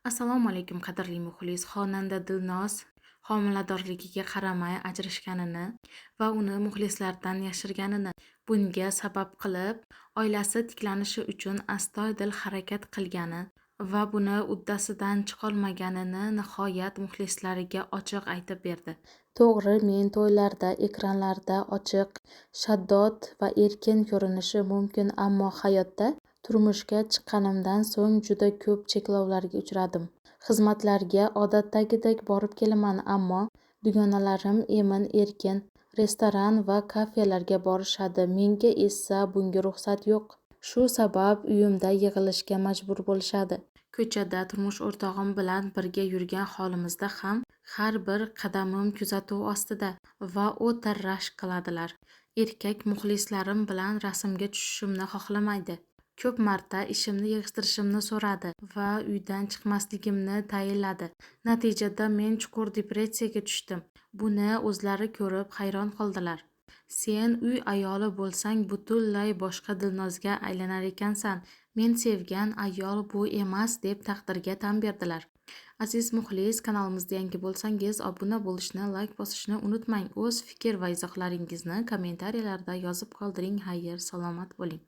Assalomu alaykum qadrli muxlis. Xonanda Dilnoz homiladorligiga qaramay ajrashganini va uni muxlislardan yashirganini, bunga sabab qilib, oilasi tiklanishi uchun astoydil harakat qilgani va buni uddasidan chiqolmaganini nihoyat muxlislariga ochiq aytib berdi. To'g'ri, men to'ylarda, ekranlarda ochiq, shaddod va erkin ko'rinishi mumkin, ammo hayotda turmushga chiqqanimdan so'ng juda ko'p cheklovlarga uchradim. Xizmatlarga odatdagidek borib kelaman, ammo dugonalarim emin-erkin restoran va kafelarga borishadi. Menga esa bunga ruxsat yo'q. Shu sabab uyimda yig'ilishga majbur bo'lishadi. Ko'chada turmush o'rtog'im bilan birga yurgan holimizda ham har bir qadamim kuzatuv ostida va o'ta rashk qiladilar. Erkak muxlislarim bilan rasmga tushishimni xohlamaydi. Ko'p marta ishimni yig'ishtirishimni so'radi va uydan chiqmasligimni tayinladi. Natijada men chuqur depressiyaga tushdim. Buni o'zlari ko'rib hayron qoldilar. Sen uy ayoli bo'lsang butunlay boshqa Dilnozga aylanar ekansan. Men sevgan ayol bu emas deb taqdirga tan berdilar. Aziz muxlis, kanalimizda yangi bo'lsangiz obuna bo'lishni, like bosishni unutmang. O'z fikr va izohlaringizni kommentariyalarda yozib qoldiring. Xayr, salomat bo'ling.